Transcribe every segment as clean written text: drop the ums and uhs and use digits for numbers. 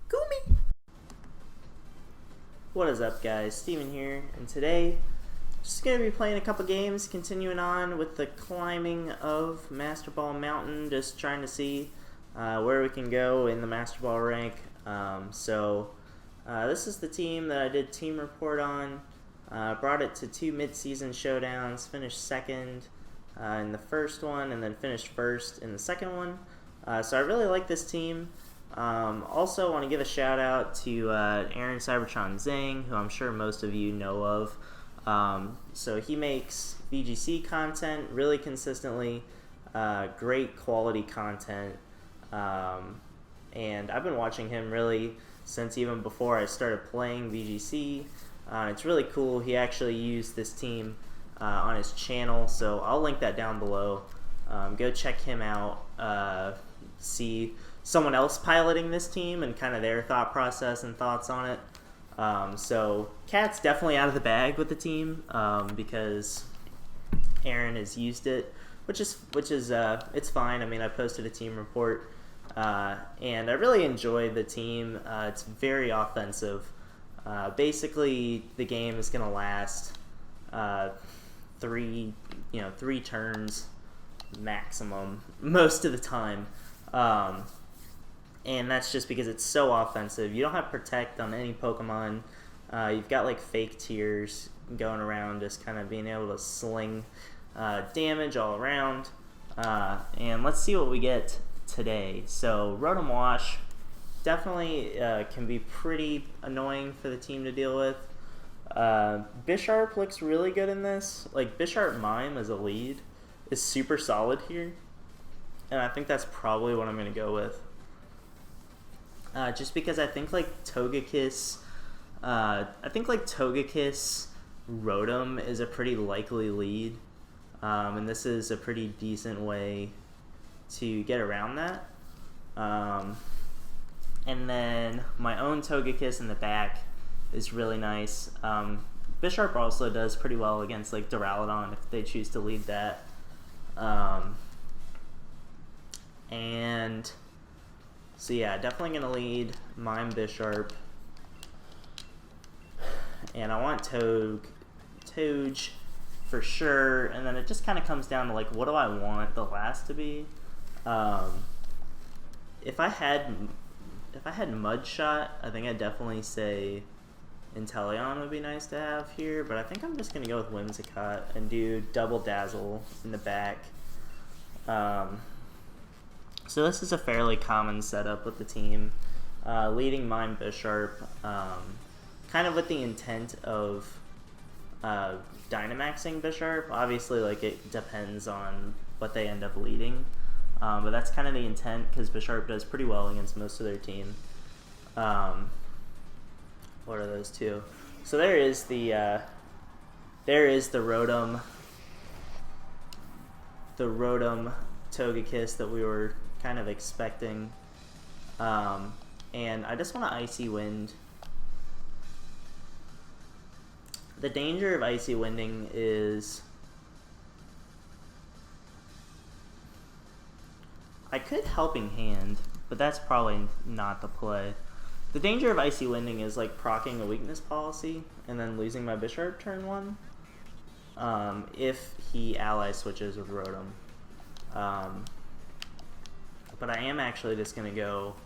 Goomy! What is up, guys? Steven here, and today just going to be playing a couple games, continuing on with the climbing of Masterball Mountain, just trying to see where we can go in the Masterball rank. This is the team that I did team report on. Brought it to 2 mid-season showdowns, finished second in the first one, and then finished first in the second one. So I really like this team. Also want to give a shout out to Aaron Cybertron Zing, who I'm sure most of you know of. So he makes VGC content really consistently, great quality content, and I've been watching him really since even before I started playing VGC. It's really cool. He actually used this team on his channel, so I'll link that down below. Go check him out, see someone else piloting this team and kind of their thought process and thoughts on it. So Cat's definitely out of the bag with the team because Aaron has used it, which is it's fine. I mean, I posted a team report, and I really enjoyed the team. It's very offensive. Basically, the game is gonna last three turns maximum most of the time. And that's just because it's so offensive. You don't have Protect on any Pokemon. You've got like fake tiers going around, just kind of being able to sling damage all around. And let's see what we get today. So Rotom Wash definitely can be pretty annoying for the team to deal with. Bisharp looks really good in this. Like Bisharp Mime as a lead is super solid here. And I think that's probably what I'm going to go with. Just because I think like Togekiss Rotom is a pretty likely lead. And this is a pretty decent way to get around that. And then my own Togekiss in the back is really nice. Bisharp also does pretty well against like Duraludon if they choose to lead that. And so yeah, definitely gonna lead Mime Bisharp. And I want Toge for sure, and then it just kind of comes down to like, what do I want the last to be? If I had Mud Shot, I think I'd definitely say Inteleon would be nice to have here, but I think I'm just gonna go with Whimsicott and do Double Dazzle in the back. So this is a fairly common setup with the team, leading Mime Bisharp, kind of with the intent of Dynamaxing Bisharp. Obviously, like, it depends on what they end up leading, but that's kind of the intent because Bisharp does pretty well against most of their team. What are those two? So there is the Rotom Togekiss that we were kind of expecting, and I just want to Icy Wind. The danger of Icy Winding is I could Helping Hand, but that's probably not the play. The danger of Icy Winding is like proccing a weakness policy and then losing my Bisharp turn 1 if he ally switches with Rotom. But I am actually just going to go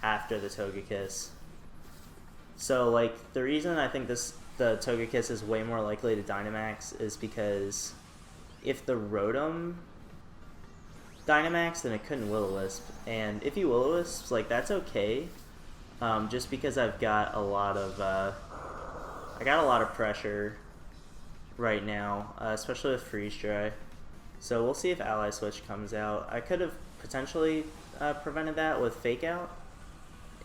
after the Togekiss. So, like, the reason I think the Togekiss is way more likely to Dynamax is because if the Rotom Dynamax, then it couldn't Will-O-Wisp. And if he Will-O-Wisps, like, that's okay. Just because I've got a lot of pressure right now, especially with Freeze Dry. So we'll see if Ally Switch comes out. I could have potentially prevented that with Fake Out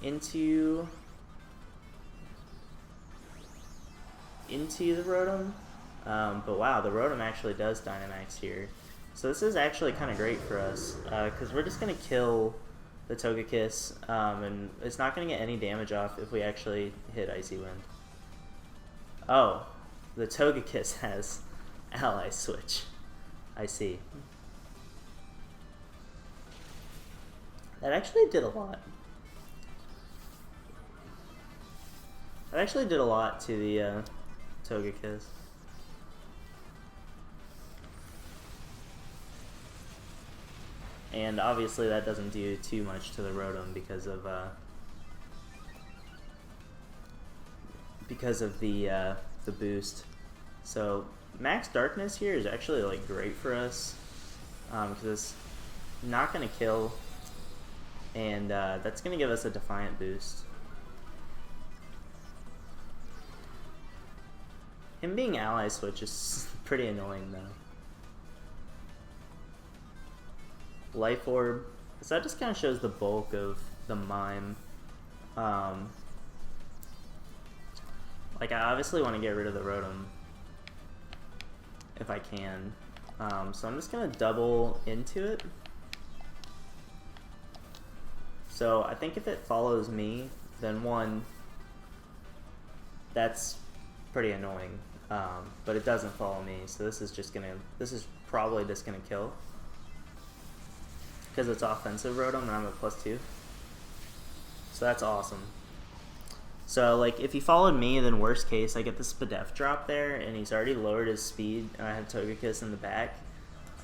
into the Rotom. But wow, the Rotom actually does Dynamax here. So this is actually kind of great for us because we're just going to kill the Togekiss, and it's not going to get any damage off if we actually hit Icy Wind. Oh, the Togekiss has Ally Switch. I see. That actually did a lot. actually did a lot to the Togekiss. And obviously that doesn't do too much to the Rotom because of the boost. So Max Darkness here is actually like great for us because it's not going to kill, and that's going to give us a Defiant boost. Him being Ally Switch is pretty annoying though. Life Orb, so that just kind of shows the bulk of the Mime. Like, I obviously want to get rid of the Rotom if I can. So I'm just going to double into it. So I think if it follows me, then one, that's pretty annoying. But it doesn't follow me, so this is probably just gonna kill. Because it's offensive Rotom and I'm at +2. So that's awesome. So like if he followed me, then worst case I get the Spadef drop there and he's already lowered his speed and I have Togekiss in the back.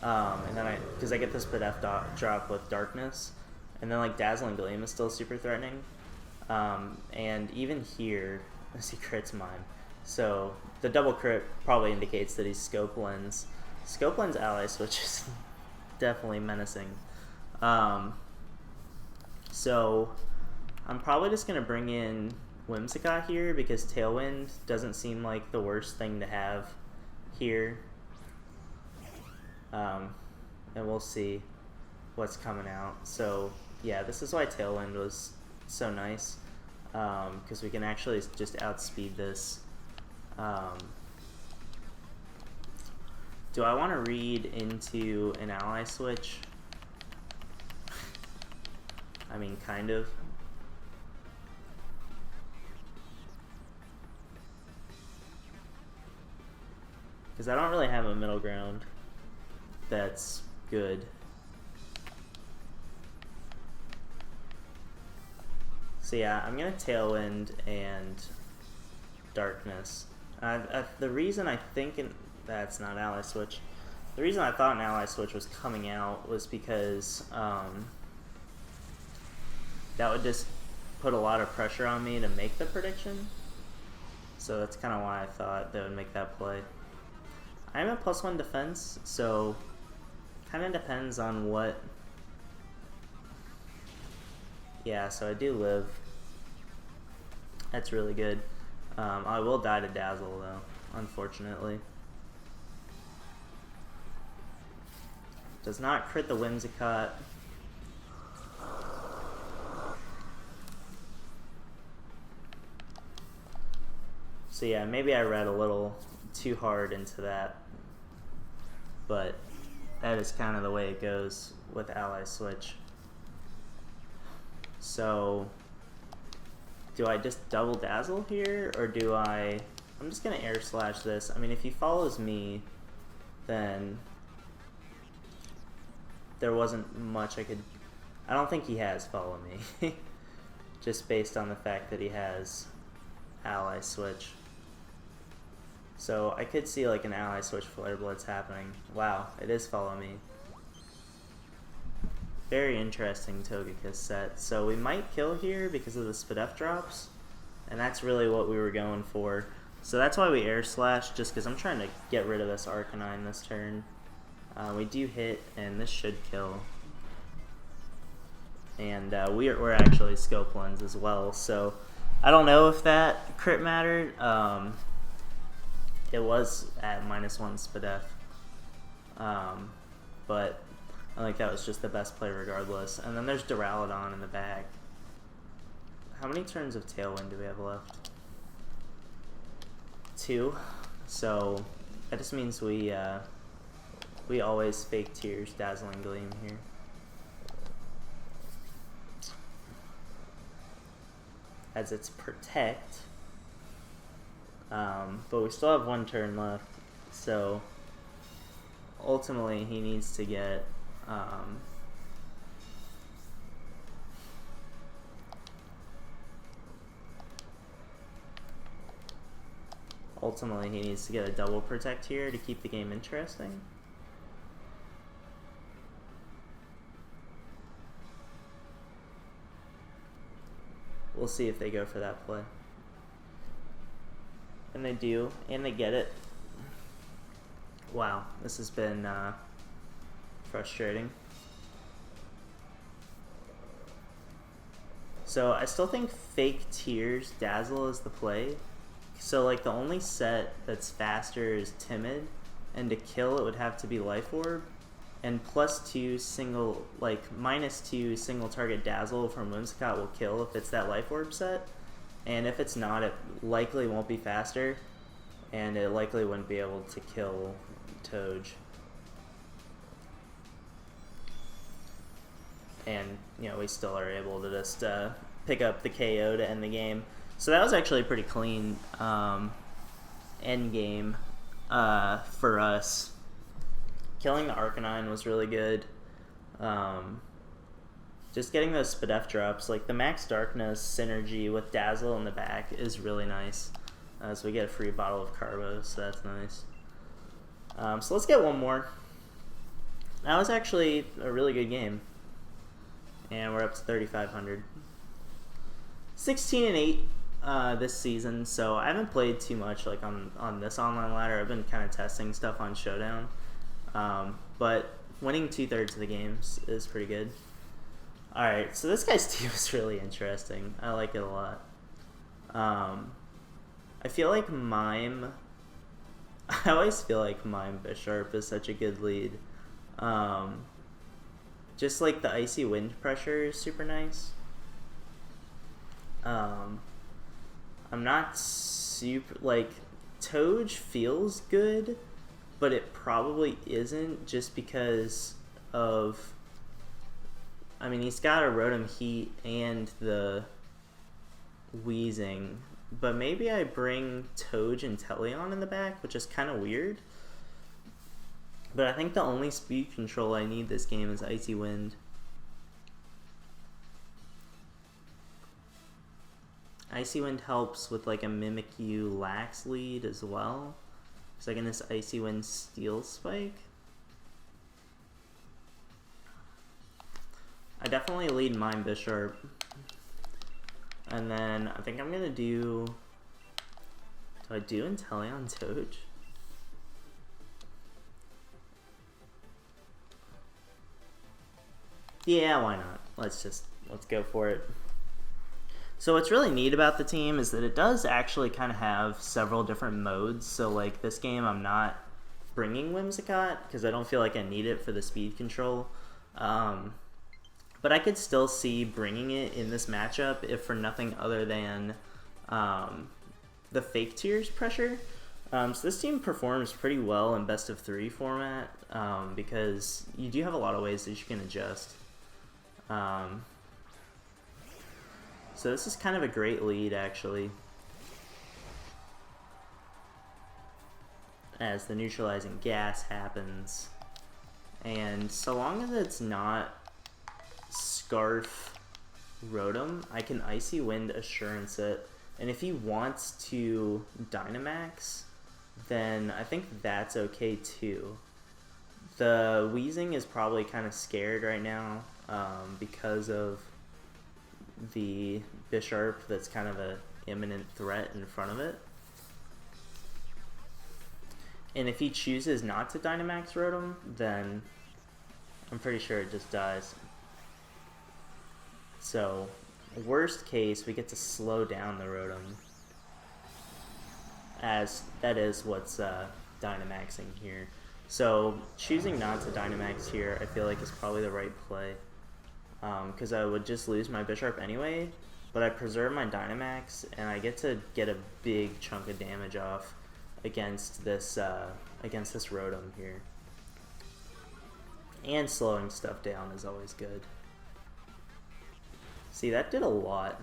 And then because I get the Spadef drop with Darkness. And then like Dazzling Gleam is still super threatening. And even here, he crits Mime. So the double crit probably indicates that he's Scope Lens. Scope Lens Ally Switch is definitely menacing. So I'm probably just going to bring in Whimsicott here because Tailwind doesn't seem like the worst thing to have here. And we'll see what's coming out. So yeah, this is why Tailwind was so nice, because we can actually just outspeed this. Do I want to read into an Ally Switch? I mean, kind of. Because I don't really have a middle ground that's good. So yeah, I'm going to Tailwind and Darkness. The reason I think that's not Ally Switch. The reason I thought an Ally Switch was coming out was because that would just put a lot of pressure on me to make the prediction. So that's kind of why I thought they would make that play. I'm at +1 defense, so kind of depends on what. Yeah, so I do live. That's really good. I will die to Dazzle though, unfortunately. Does not crit the Whimsicott. So yeah, maybe I read a little too hard into that, but that is kind of the way it goes with Ally Switch. So do I just double Dazzle here, or do I'm just gonna Air Slash this. I mean, if he follows me, then there wasn't much I don't think he has Follow Me. Just based on the fact that he has Ally Switch. So I could see like an Ally Switch Flare Blitz happening. Wow, it is Follow Me. Very interesting Togekiss set. So we might kill here because of the Spadef drops, and that's really what we were going for. So that's why we Air Slash, just because I'm trying to get rid of this Arcanine this turn. We do hit, and this should kill. And we're actually Scope Lens as well, so I don't know if that crit mattered. It was at -1 Spadef, but I think that was just the best play regardless. And then there's Duraludon in the back. How many turns of Tailwind do we have left? 2. So that just means we always fake Tears Dazzling Gleam here. As it's Protect. But we still have 1 turn left, so ultimately he needs to get ultimately he needs to get a double protect here to keep the game interesting. We'll see if they go for that play. And they do, and they get it. Wow, this has been frustrating. So I still think Fake Tears Dazzle is the play. So like the only set that's faster is Timid, and to kill it would have to be Life Orb, and +2 single, like -2 single target Dazzle from Whimsicott will kill if it's that Life Orb set, and if it's not, it likely won't be faster, and it likely wouldn't be able to kill Toj. And you know, we still are able to just pick up the KO to end the game. So that was actually a pretty clean end game for us. Killing the Arcanine was really good. Just getting those Spadef drops, like the Max Darkness synergy with Dazzle in the back is really nice. So we get a free bottle of Carbo, so that's nice. So let's get one more. That was actually a really good game. And we're up to 3,500. 16-8 this season, so I haven't played too much like on this online ladder. I've been kind of testing stuff on Showdown. But winning 2/3 of the games is pretty good. Alright, so this guy's team is really interesting. I like it a lot. I feel like Mime... I always feel like Mime Bisharp is such a good lead. Just like the Icy Wind pressure is super nice. I'm not super... like, Toj feels good, but it probably isn't just because of... I mean, he's got a Rotom Heat and the Wheezing, but maybe I bring Toj and Teleon in the back, which is kind of weird. But I think the only speed control I need this game is Icy Wind. Icy Wind helps with like a Mimikyu Lax lead as well. So I can this Icy Wind Steel Spike. I definitely lead Mime Bisharp. And then I think I'm gonna do I do Inteleon Toj? Yeah, why not? Let's go for it. So what's really neat about the team is that it does actually kind of have several different modes. So like this game I'm not bringing Whimsicott because I don't feel like I need it for the speed control. But I could still see bringing it in this matchup if for nothing other than the Fake Tears pressure. So this team performs pretty well in best of 3 format because you do have a lot of ways that you can adjust. So this is kind of a great lead, actually, as the neutralizing gas happens. And so long as it's not Scarf Rotom, I can Icy Wind Assurance it. And if he wants to Dynamax, then I think that's okay too. The Wheezing is probably kind of scared right now because of the Bisharp that's kind of an imminent threat in front of it. And if he chooses not to Dynamax Rotom, then I'm pretty sure it just dies. So, worst case, we get to slow down the Rotom, as that is what's Dynamaxing here. So, choosing not to Dynamax here, I feel like is probably the right play. Because I would just lose my Bisharp anyway, but I preserve my Dynamax, and I get to get a big chunk of damage off against this Rotom here. And slowing stuff down is always good. See, that did a lot.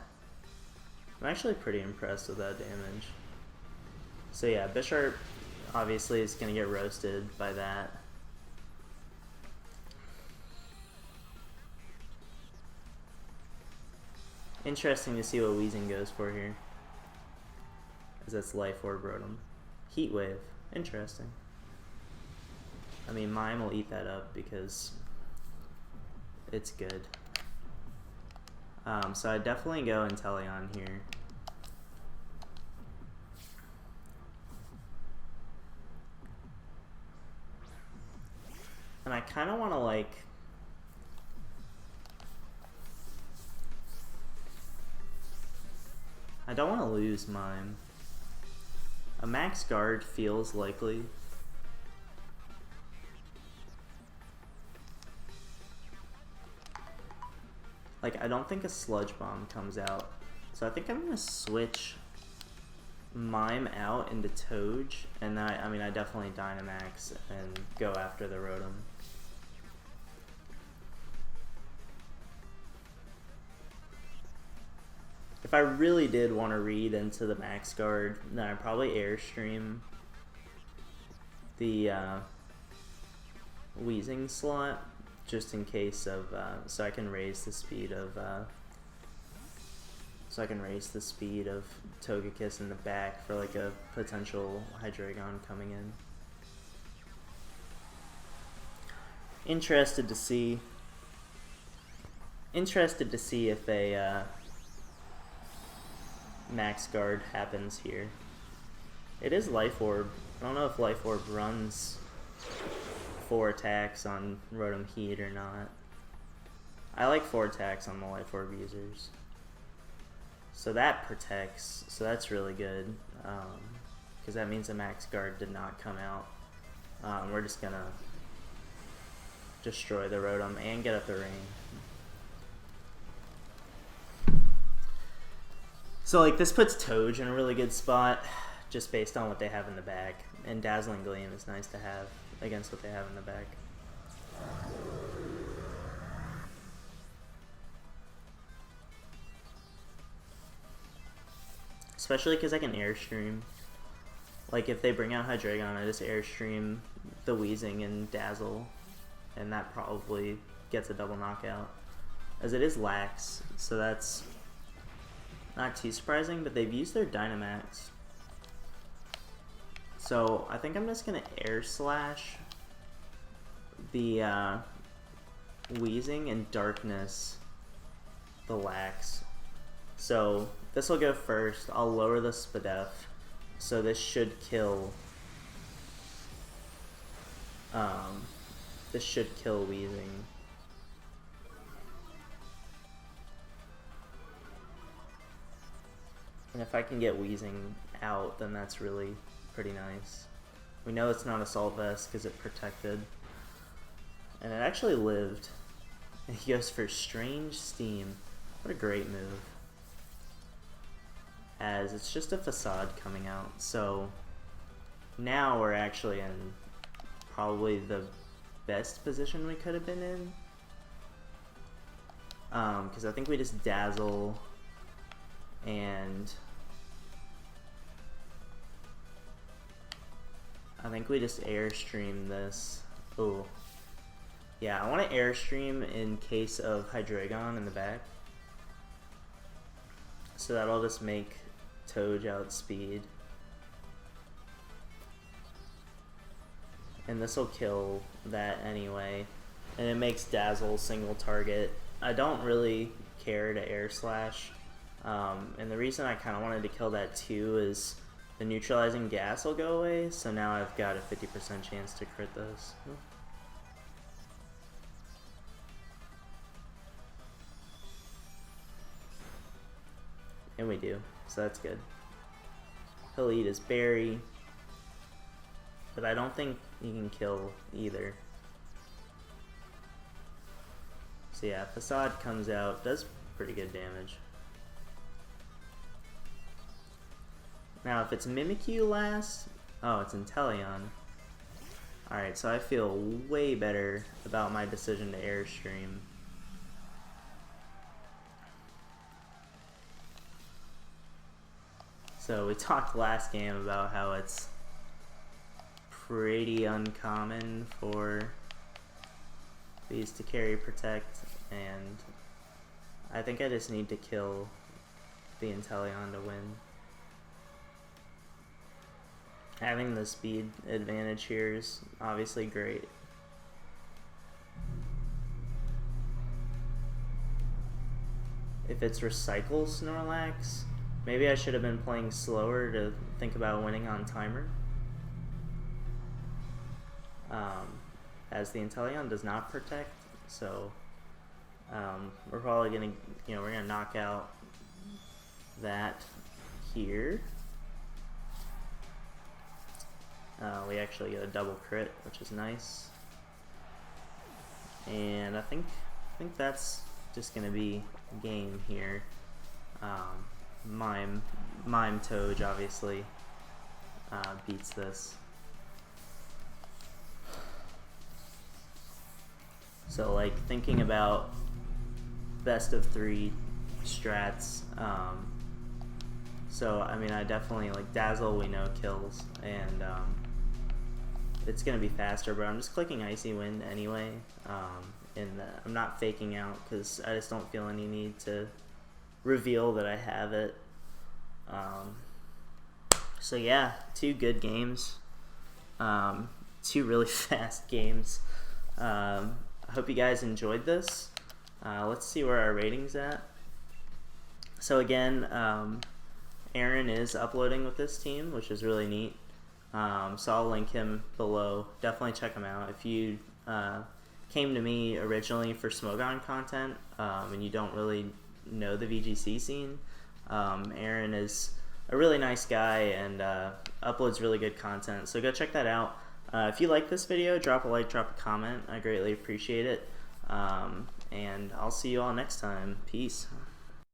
I'm actually pretty impressed with that damage. So yeah, Bisharp obviously is going to get roasted by that. Interesting to see what Wheezing goes for here, as that's Life Orb Rotom. Heat Wave. Interesting. I mean, Mime will eat that up because it's good. So I definitely go Inteleon here. And I kind of want to like... I don't want to lose Mime. A max guard feels likely. Like, I don't think a Sludge Bomb comes out. So I think I'm going to switch Mime out into Toge. And then, I mean, I definitely Dynamax and go after the Rotom. If I really did want to read into the max guard, then I'd probably Airstream the Weezing slot, just in case of, so I can raise the speed of, Togekiss in the back for like a potential Hydreigon coming in. Interested to see if a max guard happens here. It is Life Orb. I don't know if Life Orb runs 4 attacks on Rotom Heat or not. I like 4 attacks on the Life Orb users. So that protects, so that's really good. Because that means the max guard did not come out. We're just gonna destroy the Rotom and get up the ring. So like this puts Toge in a really good spot, just based on what they have in the back. And Dazzling Gleam is nice to have against what they have in the back. Especially because I can Airstream. Like if they bring out Hydreigon, I just Airstream the Weezing and Dazzle. And that probably gets a double knockout. As it is Lax, so that's not too surprising, but they've used their Dynamax. So I think I'm just gonna Air Slash the Weezing and Darkness the Lax. So this will go first. I'll lower the Spadef. So this should kill Weezing. And if I can get Weezing out, then that's really pretty nice. We know it's not Assault Vest because it protected. And it actually lived. And he goes for Strange Steam. What a great move. As it's just a Facade coming out. So now we're actually in probably the best position we could have been in. Because I think we just Dazzle and I think we just Airstream this. Oh. Yeah, I want to Airstream in case of Hydreigon in the back. So that'll just make Toge outspeed. And this will kill that anyway. And it makes Dazzle single target. I don't really care to Air Slash. And the reason I kind of wanted to kill that too is the neutralizing gas will go away, so now I've got a 50% chance to crit this. And we do, so that's good. He'll eat his berry, but I don't think he can kill either. So yeah, Facade comes out, does pretty good damage. Now, if it's Mimikyu last, oh, it's Inteleon. Alright, so I feel way better about my decision to Airstream. So we talked last game about how it's pretty uncommon for these to carry Protect, and I think I just need to kill the Inteleon to win. Having the speed advantage here is obviously great. If it's Recycle Snorlax, maybe I should have been playing slower to think about winning on timer. As the Inteleon does not protect, so we're probably gonna, we're gonna knock out that here. We actually get a double crit, which is nice. And I think that's just gonna be game here. Mime Toad obviously beats this. So like thinking about best of 3 strats. So I mean, I definitely like Dazzle. We know kills, and it's gonna be faster. But I'm just clicking Icy Wind anyway. And I'm not faking out because I just don't feel any need to reveal that I have it. So yeah, 2 good games, 2 really fast games. I hope you guys enjoyed this. Let's see where our rating's at. So again, Aaron is uploading with this team, which is really neat. So I'll link him below. Definitely check him out. If you came to me originally for Smogon content and you don't really know the VGC scene, Aaron is a really nice guy and uploads really good content. So go check that out. If you like this video, drop a like, drop a comment. I greatly appreciate it. And I'll see you all next time. Peace.